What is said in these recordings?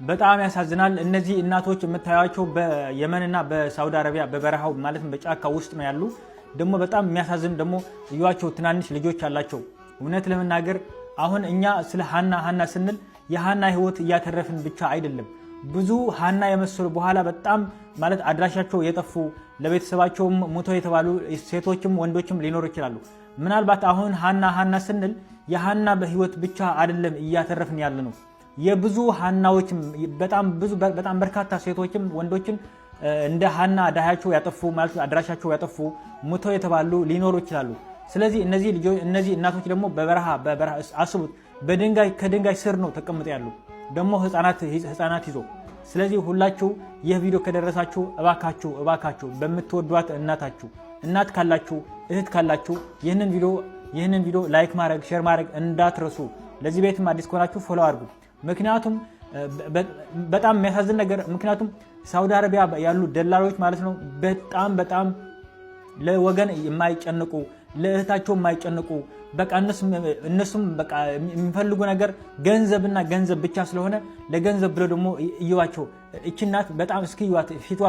በጣም ያሳዝናል። እነዚህ እናቶች የምታዩቸው በየመንና በሳውዲ አረቢያ በበረሃው ማለት በጫካ ውስጥ ነው ያሉ። ደግሞ በጣም የሚያሳዝን ደግሞ እዩዋቸው፣ ትናንሽ ልጆች አላቸው። እውነት ለመናገር አሁን እኛ ስለ ሃና ስንል የሃና ህይወት እያተረፍን ብቻ አይደለም። ብዙ ሃና የመሰሉ በኋላ በጣም ማለት አድራሻቸው የጠፉ ለቤተሰባቸውም ሞተው የተባሉ ሴቶችም ወንዶችም ሊኖሩ ይችላሉ። ምናልባት አሁን ሃና ስንል የሃና በህይወት ብቻ አይደለም እያተረፍን ያለ ነው። የብዙ ሃናዎች በጣም በርካታ ሴቶችም ወንዶችም እንደ ሃና ዳያቸው ያጠፉ ማለት አድራሻቸው ያጠፉ ሞተው የተባሉ ሊኖሩ ይችላሉ። ስለዚህ እነዚህ እናቶች ደግሞ በበረሃ አስቡት፣ ከድንጋይ ስር ነው ተቀምጠው ያሉ፣ ደግሞ ህፃናት ይዞ። ስለዚህ ሁላችሁ ይህ ቪዲዮ ከደረሳችሁ እባካችሁ በምትወዷት እናት ካላችሁ እህት ካላችሁ ይህንን ቪዲዮ ላይክ ማድረግ ሼር ማድረግ እንዳትረሱ። ለዚህ ቤትም አዲስ ከሆናችሁ ፎሎ አድርጉ። ምክንያቱም በጣም የሚያሳዝን ነገር ምክንያቱም ሳውዲ አረቢያ ያሉ ደላሎች ማለት ነው በጣም ለወገን የማይጨንቁ ለእህታቸው የማይጨንቁ በቃ እነሱም በቃ የሚፈልጉ ነገር ገንዘብና ገንዘብ ብቻ ስለሆነ ለገንዘብ ብለው ደግሞ እዩዋቸው። እቺ እናት በጣም እስኪ እዩዋት፣ ፊቷ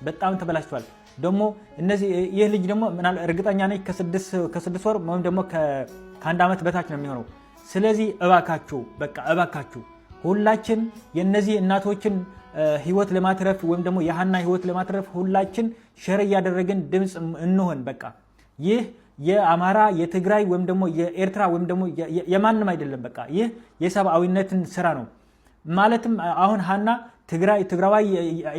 በጣም ተበላሽቷል። ደግሞ ይህ ልጅ ደግሞ እርግጠኛ ነኝ ከ6 ወር ወይም ደግሞ ከ1 ዓመት በታች ነው የሚሆነው። ስለዚህ እባካችሁ ሁላችን የነዚህ እናቶችን ህይወት ለማትረፍ ወይም ደግሞ የሃና ህይወት ለማትረፍ ሁላችን ሸር እያደረግን ድምጽ እንሆን። በቃ ይህ የአማራ የትግራይ ወይም ደግሞ የኤርትራ ወይም ደግሞ የማንም አይደለም። በቃ ይህ የሰብአዊነትን ስራ ነው። ማለትም አሁን ሃና ትግራዋይ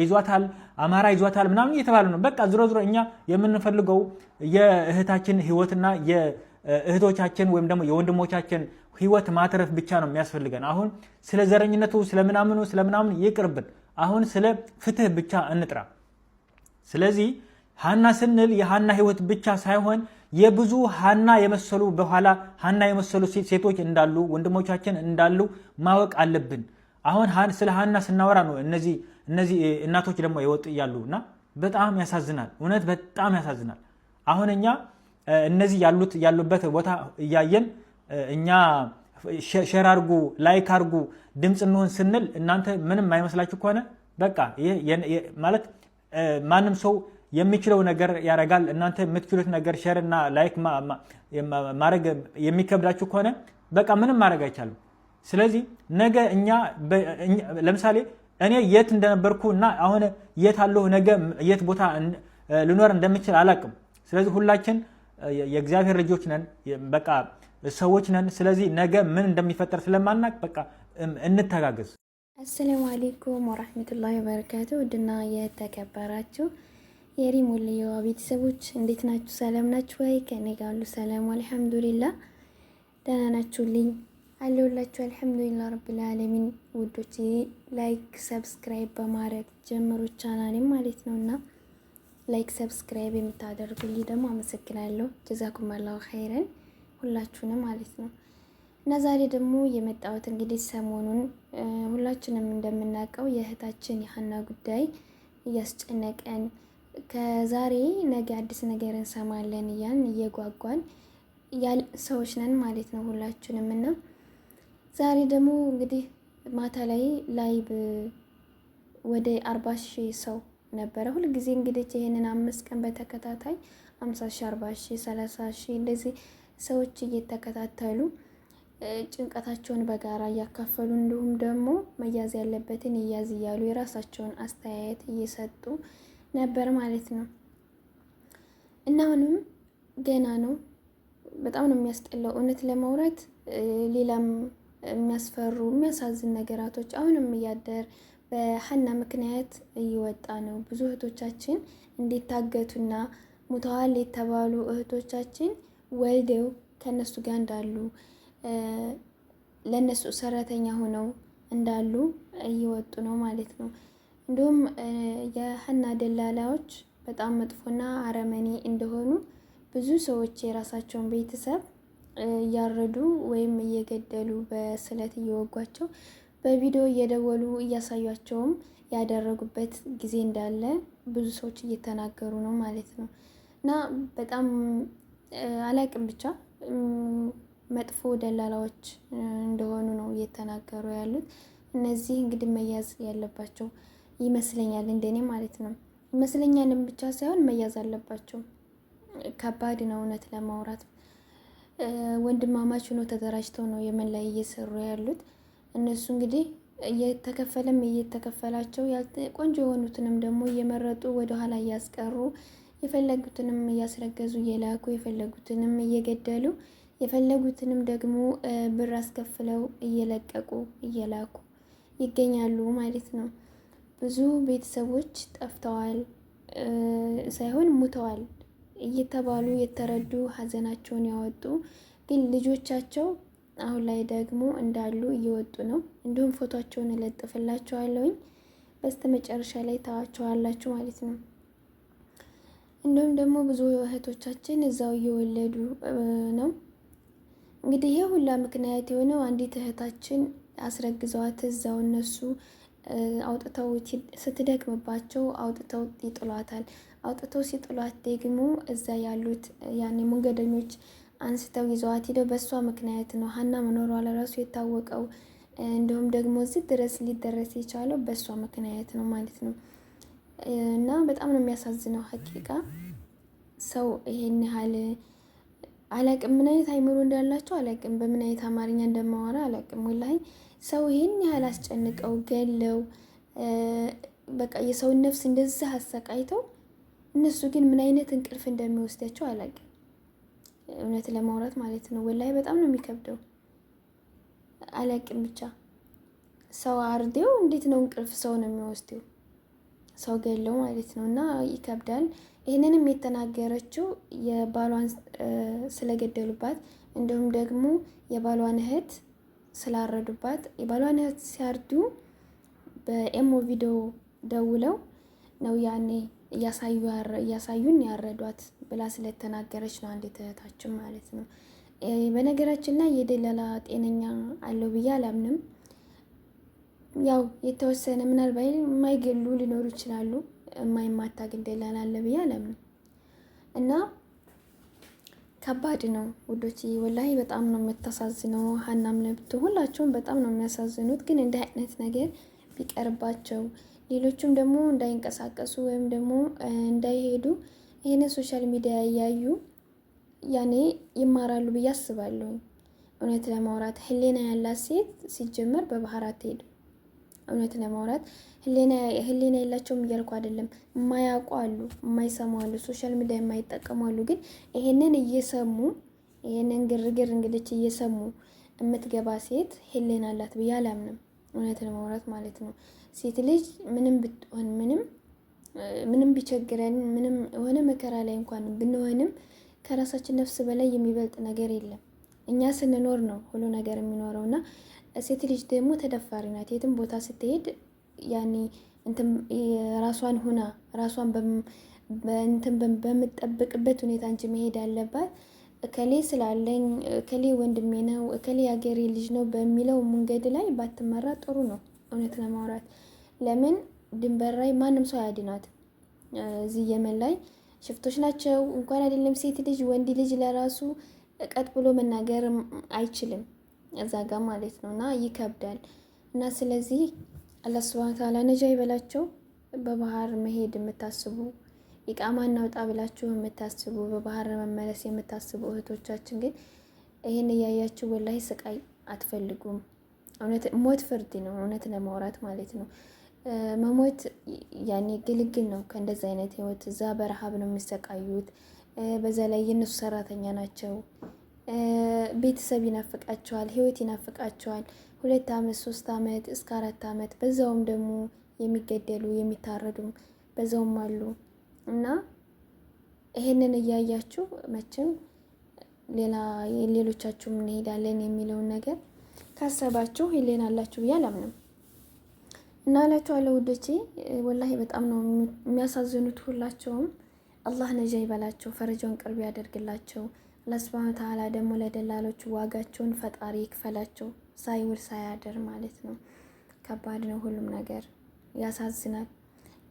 ይዟታል፣ አማራ ይዟታል ምናምን እየተባለ ነው። በቃ ዝሮ እኛ የምንፈልገው የእህታችን ህይወትና የእህቶቻችን ወይም ደግሞ የወንድሞቻችን ህይወት ማትረፍ ብቻ ነው የሚያስፈልገን። አሁን ስለ ዘረኝነቱ ስለምናምኑ ይቅርብን። አሁን ስለ ፍትህ ብቻ እንጥራ። ስለዚህ ሃና ስንል የሃና ህይወት ብቻ ሳይሆን የብዙ ሃና የመሰሉ በኋላ ሃና የመሰሉ ሴቶች እንዳሉ ወንድሞቻችን እንዳሉ ማወቅ አለብን። አሁን ስለ ሃና ስናወራ ነው እነዚህ እናቶች ደግሞ ይወጡ ያሉና በጣም ያሳዝናል። እውነት በጣም ያሳዝናል። አሁን እኛ እነዚህ ያሉበት ቦታ እያየን እኛ ሼር አድርጉ ላይክ አድርጉ ድምጽ እንሆን ስንል እናንተ ምንም አይመስላችሁ ከሆነ በቃ ማለት ማንም ሰው የሚችለው ነገር ያረጋል። እናንተ የምትችሉት ነገር ሼር እና ላይክ ማድረግ የሚከብዳችሁ ከሆነ በቃ ምንም ማድረግ አይቻልም። ስለዚህ ነገ እኛ ለምሳሌ እኔ የት እንደነበርኩ እና አሁን የት አለሁ ነገ የት ቦታ ልኖር እንደምችል አላቅም። ስለዚህ ሁላችን የእግዚአብሔር ልጆች ነን፣ በቃ ሰዎች ነን። ስለዚህ ነገ ምን እንደሚፈጠር ስለማናቅ በቃ እንተጋገዝ። አሰላሙ አለይኩም ወራህመቱላሂ ወበረካቱ። ውድና የተከበራችሁ የሪም ወልየዋ ቤተሰቦች እንዴት ናችሁ? ሰላም ናችሁ ወይ? ከኔ ጋር ሁሉ ሰላም አልሐምዱሊላህ። ደህና ናችሁልኝ? አለሁላችሁ አልሐምዱሊላህ ረብል ዓለሚን። ውዶቼ ላይክ ሰብስክራይብ በማድረግ ጀምሩ ቻናሌን ማለት ነውና ላይክ ሰብስክራይብ የምታደርጉልኝ ደግሞ አመሰግናለሁ። ጀዛኩም አላሁ ኸይረን ሁላችሁንም ማለት ነው። እና ዛሬ ደግሞ የመጣሁት እንግዲህ ሰሞኑን ሁላችንም እንደምናውቀው የእህታችን የሃና ጉዳይ እያስጨነቀን ከዛሬ ነገ አዲስ ነገር እንሰማለን እያን እየጓጓን ሰዎች ነን ማለት ነው ሁላችንም። እና ዛሬ ደግሞ እንግዲህ ማታ ላይ ላይቭ ወደ 40,000 ሰው ነበረ። ሁሉ ጊዜ እንግዲህ ይሄንን 5 ቀን በተከታታይ 50,000 40,000 30,000 እንደዚህ ሰዎች እየተከታተሉ ጭንቀታቸውን በጋራ እያካፈሉ እንዲሁም ደግሞ መያዝ ያለበትን ይያዝ እያሉ የራሳቸውን አስተያየት እየሰጡ ነበር ማለት ነው። እና አሁንም ገና ነው። በጣም ነው የሚያስጠላው እውነት ለማውራት። ሌላም የሚያስፈሩ የሚያሳዝን ነገራቶች አሁንም እያደር በሃና ምክንያት እየወጣ ነው። ብዙ እህቶቻችን እንዲታገቱና ሙተዋል የተባሉ እህቶቻችን ወልደው ከነሱ ጋር እንዳሉ ለነሱ ሰራተኛ ሆነው እንዳሉ እየወጡ ነው ማለት ነው። እንዲሁም የሃና ደላላዎች በጣም መጥፎና አረመኔ እንደሆኑ ብዙ ሰዎች የራሳቸውን ቤተሰብ እያረዱ ወይም እየገደሉ በስለት እየወጓቸው በቪዲዮ እየደወሉ እያሳዩቸውም ያደረጉበት ጊዜ እንዳለ ብዙ ሰዎች እየተናገሩ ነው ማለት ነው። እና በጣም አላቅም ብቻ መጥፎ ደላላዎች እንደሆኑ ነው እየተናገሩ ያሉት። እነዚህ እንግዲህ መያዝ ያለባቸው ይመስለኛል፣ እንደኔ ማለት ነው። ይመስለኛልም ብቻ ሳይሆን መያዝ አለባቸው። ከባድ ነው እውነት ለማውራት። ወንድማማች ሆኖ ተደራጅተው ነው የመን ላይ እየሰሩ ያሉት። እነሱ እንግዲህ እየተከፈለም እየተከፈላቸው ቆንጆ የሆኑትንም ደግሞ እየመረጡ ወደኋላ እያስቀሩ የፈለጉትንም እያስረገዙ እየላኩ የፈለጉትንም እየገደሉ የፈለጉትንም ደግሞ ብር አስከፍለው እየለቀቁ እየላኩ ይገኛሉ ማለት ነው። ብዙ ቤተሰቦች ጠፍተዋል ሳይሆን ሙተዋል እየተባሉ የተረዱ ሀዘናቸውን ያወጡ ግን ልጆቻቸው አሁን ላይ ደግሞ እንዳሉ እየወጡ ነው። እንዲሁም ፎቶቸውን እለጥፍላችኋለሁኝ በስተመጨረሻ ላይ ታዋቸዋላችሁ ማለት ነው። እንዲሁም ደግሞ ብዙ እህቶቻችን እዛው እየወለዱ ነው። እንግዲህ ይሄ ሁላ ምክንያት የሆነው አንዲት እህታችን አስረግዘዋት እዛው እነሱ አውጥተው ስትደክምባቸው አውጥተው ይጥሏታል። አውጥተው ሲጥሏት ደግሞ እዛ ያሉት ያኔ መንገደኞች አንስተው ይዘዋት ሄደው በእሷ ምክንያት ነው ሀና መኖሯ ለራሱ የታወቀው። እንዲሁም ደግሞ እዚህ ድረስ ሊደረስ የቻለው በእሷ ምክንያት ነው ማለት ነው። እና በጣም ነው የሚያሳዝነው ሀቂቃ ሰው ይሄን ያህል አላቅም፣ ምን አይነት አይምሮ እንዳላቸው አላቅም፣ በምን አይነት አማርኛ እንደማወራ አላቅም። ወላሂ ሰው ይሄን ያህል አስጨንቀው ገለው በቃ የሰውን ነፍስ እንደዚህ አሰቃይተው እነሱ ግን ምን አይነት እንቅልፍ እንደሚወስዳቸው አላቅም፣ እውነት ለማውራት ማለት ነው። ወላሂ በጣም ነው የሚከብደው። አላቅም ብቻ ሰው አርዴው እንዴት ነው እንቅልፍ ሰው ነው የሚወስደው? ሰው ገለው ማለት ነው። እና ይከብዳል። ይህንንም የተናገረችው የባሏን ስለገደሉባት እንዲሁም ደግሞ የባሏን እህት ስላረዱባት፣ የባሏን እህት ሲያርዱ በኤሞ ቪዲዮ ደውለው ነው ያኔ እያሳዩን ያረዷት ብላ ስለተናገረች ነው አንዲት እህታችን ማለት ነው። በነገራችን ላይ የደላላ ጤነኛ አለው ብዬ አላምንም። ያው የተወሰነ ምናልባት የማይገሉ ሊኖሩ ይችላሉ። የማይማታ ግን ደላላ አለ ብዬ አላምንም። እና ከባድ ነው ውዶች፣ ወላሂ በጣም ነው የምታሳዝነው። ሀናም ለብቶ ሁላቸውም በጣም ነው የሚያሳዝኑት። ግን እንዲህ አይነት ነገር ቢቀርባቸው ሌሎቹም ደግሞ እንዳይንቀሳቀሱ ወይም ደግሞ እንዳይሄዱ ይህንን ሶሻል ሚዲያ እያዩ ያኔ ይማራሉ ብዬ አስባለሁ። እውነት ለማውራት ህሊና ያላት ሴት ሲጀመር በባህር አትሄድም። እውነት ለማውራት ህሊና የላቸውም እያልኩ አይደለም። የማያውቁ አሉ፣ የማይሰሙ አሉ፣ ሶሻል ሚዲያ የማይጠቀሙ አሉ። ግን ይሄንን እየሰሙ ይሄንን ግርግር እንግዲህ እየሰሙ የምትገባ ሴት ህሊና አላት ብዬ አላምንም። እውነት ለማውራት ማለት ነው። ሴት ልጅ ምንም ብትሆን ምንም ቢቸግረን ምንም የሆነ መከራ ላይ እንኳን ብንሆንም ከራሳችን ነፍስ በላይ የሚበልጥ ነገር የለም። እኛ ስንኖር ነው ሁሉ ነገር የሚኖረው እና ሴት ልጅ ደግሞ ተደፋሪ ናት። የትም ቦታ ስትሄድ ያኔ ራሷን ሁና ራሷን በምትጠብቅበት ሁኔታ እንጂ መሄድ ያለባት እከሌ ስላለኝ እከሌ ወንድሜ ነው እከሌ ያገሬ ልጅ ነው በሚለው መንገድ ላይ ባትመራ ጥሩ ነው። እውነት ለማውራት ለምን ድንበር ላይ ማንም ሰው አያድናት። እዚህ የመን ላይ ሽፍቶች ናቸው። እንኳን አይደለም ሴት ልጅ ወንድ ልጅ ለራሱ ቀጥ ብሎ መናገር አይችልም እዛ ጋር ማለት ነው። እና ይከብዳል። እና ስለዚህ አላህ ሱብሃነሁ ወተዓላ ነጃ ይበላቸው። በባህር መሄድ የምታስቡ ኢቃማ እናውጣ ብላችሁ የምታስቡ በባህር መመለስ የምታስቡ እህቶቻችን ግን ይሄን እያያችሁ ወላሂ ስቃይ አትፈልጉም። እውነት ሞት ፍርድ ነው። እውነት ለማውራት ማለት ነው። መሞት ያኔ ግልግል ነው ከእንደዚህ አይነት ህይወት። እዛ በረሃብ ነው የሚሰቃዩት። በዛ ላይ የእነሱ ሰራተኛ ናቸው። ቤተሰብ ይናፍቃቸዋል፣ ህይወት ይናፍቃቸዋል። 2 ዓመት 3 ዓመት እስከ 4 ዓመት በዛውም ደግሞ የሚገደሉ የሚታረዱ በዛውም አሉ። እና ይሄንን እያያችሁ መቼም ሌሎቻችሁም እንሄዳለን የሚለውን ነገር ካሰባችሁ ሄሌን አላችሁ ብዬ አላምንም። እና አላችኋለሁ ውዶቼ ወላሂ በጣም ነው የሚያሳዝኑት ሁላቸውም። አላህ ነጃ ይበላቸው፣ ፈረጃውን ቅርብ ያደርግላቸው። አላህ ሱብሃነሁ ወተዓላ ደግሞ ለደላሎቹ ዋጋቸውን ፈጣሪ ይክፈላቸው፣ ሳይውል ሳያድር ማለት ነው። ከባድ ነው ሁሉም ነገር፣ ያሳዝናል።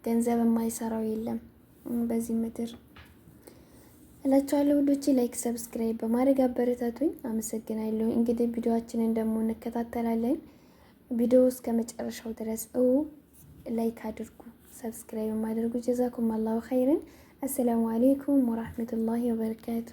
ገንዘብ የማይሰራው የለም በዚህ ምድር እላችኋለሁ ውዶቼ። ላይክ ሰብስክራይብ በማድረግ አበረታቱኝ። አመሰግናለሁ። እንግዲህ ቪዲዮአችንን ደግሞ እንከታተላለን። ቪዲዮ እስከ መጨረሻው ድረስ ላይክ አድርጉ፣ ሰብስክራይብ አድርጉ። ጀዛኩም አላሁ ኸይረን። አሰላሙ አለይኩም ወራህመቱላሂ ወበረካቱ።